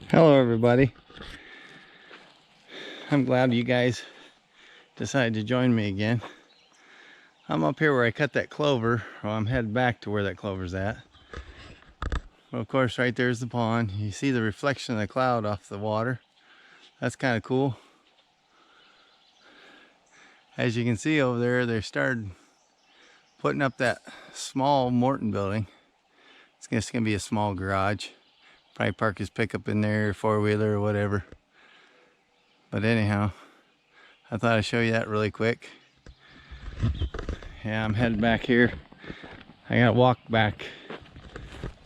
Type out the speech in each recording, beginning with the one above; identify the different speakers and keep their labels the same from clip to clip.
Speaker 1: Hello everybody. I'm glad you guys decided to join me again. I'm up here where I cut that clover. Well, I'm headed back to where that clover's at. Well, of course, right there's the pond. You see the reflection of the cloud off the water. That's kind of cool. As you can see over there, they started putting up that small Morton building. It's just gonna be a small garage. Probably park his pickup in there, four-wheeler or whatever. But anyhow, I thought I'd show you that really quick. Yeah, I'm headed back here. I gotta walk back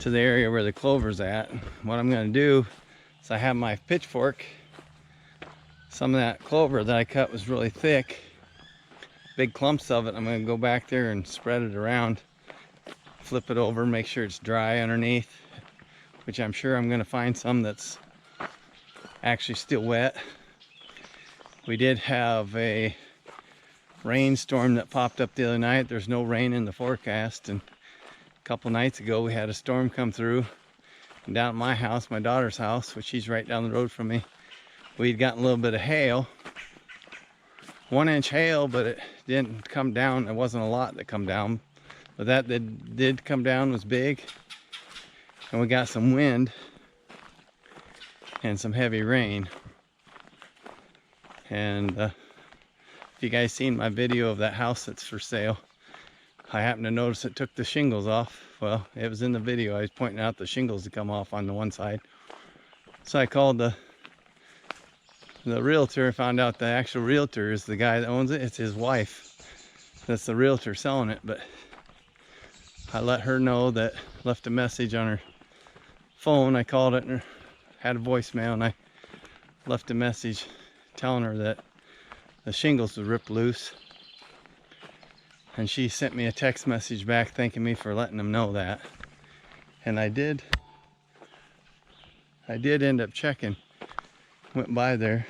Speaker 1: to the area where the clover's at. What I'm gonna do is I have my pitchfork. Some of that clover that I cut was really thick. Big clumps of it. I'm gonna go back there and spread it around. Flip it over, make sure it's dry underneath. Which I'm sure I'm gonna find some that's actually still wet. We did have a rainstorm that popped up the other night. There's no rain in the forecast, and a couple nights ago we had a storm come through. And down at my house, my daughter's house, which she's right down the road from me, we'd gotten a little bit of hail. 1-inch hail, but it didn't come down. It wasn't a lot that come down, but that did come down was big. And we got some wind and some heavy rain. And if you guys seen my video of that house that's for sale, I happened to notice it took the shingles off. Well, it was in the video. I was pointing out the shingles to come off on the one side. So I called the realtor and found out the actual realtor is the guy that owns it. It's his wife that's the realtor selling it. But I let her know that, left a message on her phone. I called it and had a voicemail, and I left a message telling her that the shingles were ripped loose. And she sent me a text message back thanking me for letting them know that. And I did end up checking. Went by there.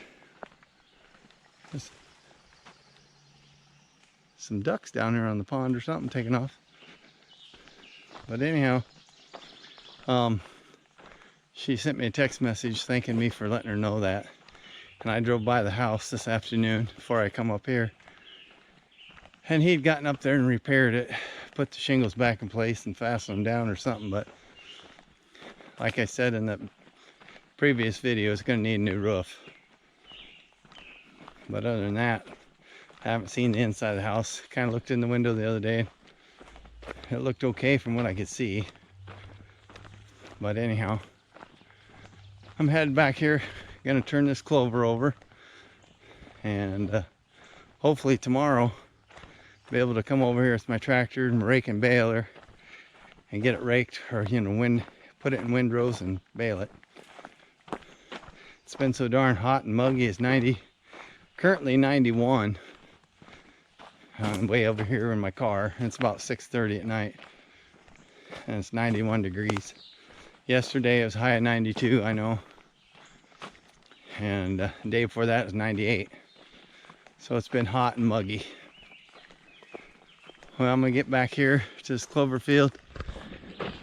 Speaker 1: There's some ducks down here on the pond or something taking off. But anyhow, she sent me a text message thanking me for letting her know that. And I drove by the house this afternoon before I come up here. And he'd gotten up there and repaired it, put the shingles back in place and fastened them down or something. But like I said in the previous video, it's going to need a new roof. But other than that, I haven't seen the inside of the house. Kind of looked in the window the other day. It looked okay from what I could see. But anyhow, I'm headed back here. Gonna turn this clover over, and hopefully tomorrow be able to come over here with my tractor and rake and baler and get it raked, or put it in windrows and bale it. It's been so darn hot and muggy. It's currently 91. I'm way over here in my car. It's about 6:30 at night, and it's 91 degrees. Yesterday it was high at 92, I know. And the day before that was 98. So it's been hot and muggy. Well, I'm gonna get back here to this clover field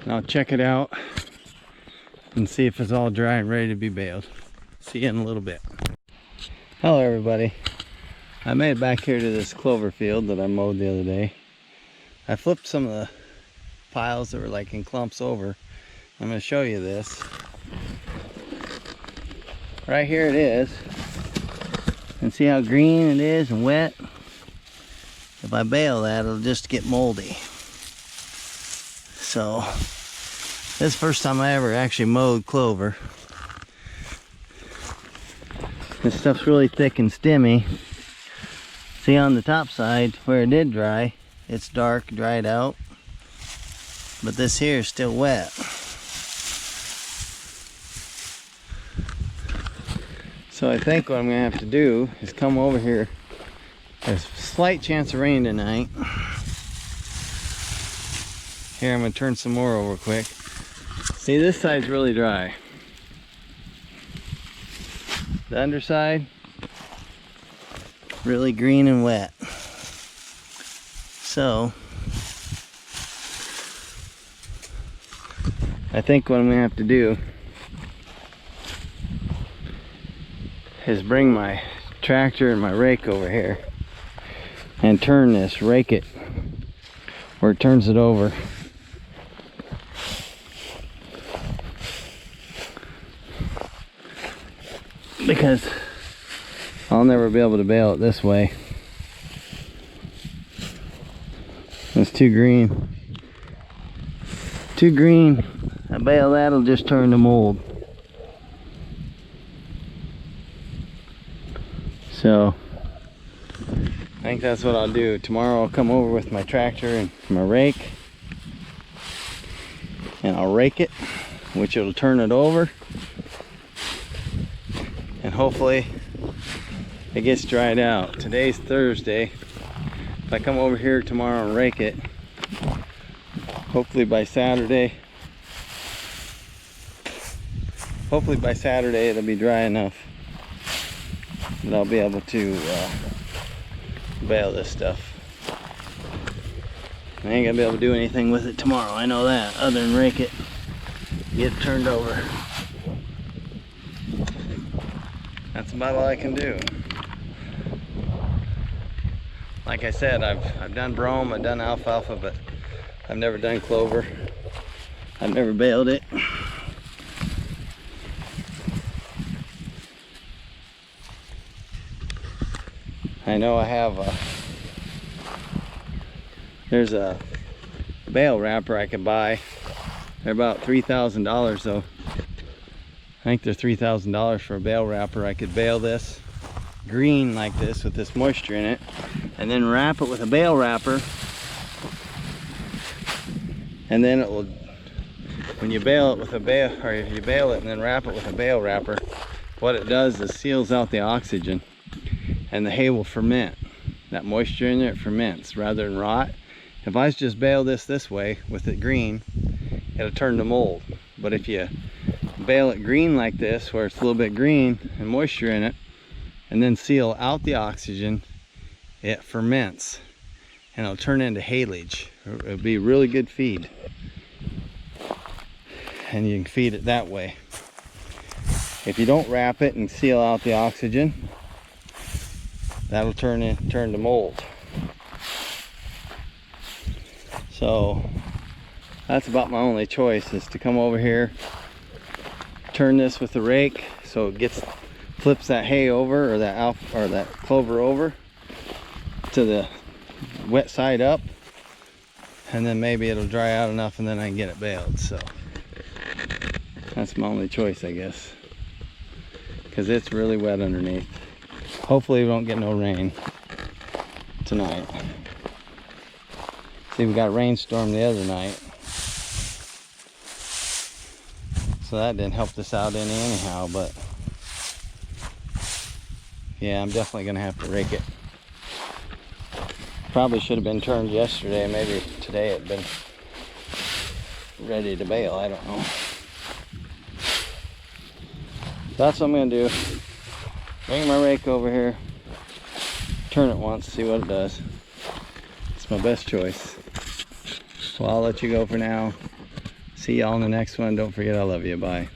Speaker 1: and I'll check it out and see if it's all dry and ready to be baled. See you in a little bit. Hello everybody. I made it back here to this clover field that I mowed the other day. I flipped some of the piles that were like in clumps over. I'm gonna show you this. Right here it is. And see how green it is and wet? If I bale that, it'll just get moldy. So, this is the first time I ever actually mowed clover. This stuff's really thick and stemmy. See on the top side, where it did dry, it's dark, dried out. But this here is still wet. So I think what I'm gonna have to do is come over here. There's a slight chance of rain tonight. Here, I'm gonna turn some more over quick. See, this side's really dry. The underside, really green and wet. So, I think what I'm gonna have to do is bring my tractor and my rake over here and turn this, rake it where it turns it over. Because I'll never be able to bale it this way. It's too green. Too green. I bale that'll just turn to mold. So I think that's what I'll do. Tomorrow I'll come over with my tractor and my rake, and I'll rake it, which it'll turn it over, and hopefully it gets dried out. Today's Thursday. If I come over here tomorrow and rake it, hopefully by Saturday it'll be dry enough that I'll be able to bale this stuff. I ain't gonna be able to do anything with it tomorrow, I know that, other than rake it, get it turned over. That's about all I can do. Like I said, I've done brome, I've done alfalfa, but I've never done clover. I've never baled it. I know I have there's a bale wrapper I could buy. They're about $3,000 though. I think they're $3,000 for a bale wrapper. I could bale this green like this with this moisture in it, and then wrap it with a bale wrapper, and then it will, when you bale it with a bale, or if you bale it and then wrap it with a bale wrapper, what it does is seals out the oxygen, and the hay will ferment. That moisture in there, it ferments rather than rot. If I just bale this way with it green, it'll turn to mold. But if you bale it green like this, where it's a little bit green and moisture in it, and then seal out the oxygen, it ferments and it'll turn into haylage. It'll be really good feed, and you can feed it that way. If you don't wrap it and seal out the oxygen, that'll turn to mold. So that's about my only choice, is to come over here, turn this with the rake so it flips that hay over, or that clover over to the wet side up, and then maybe it'll dry out enough and then I can get it baled. So that's my only choice, I guess, because it's really wet underneath. Hopefully we don't get no rain tonight. See, we got a rainstorm the other night, so that didn't help this out any anyhow. But yeah, I'm definitely gonna have to rake it. Probably should have been turned yesterday. Maybe today it'd been ready to bale. I don't know. That's what I'm gonna do. Bring my rake over here, turn it once, see what it does. It's my best choice. So I'll let you go for now. See y'all in the next one. Don't forget I love you. Bye.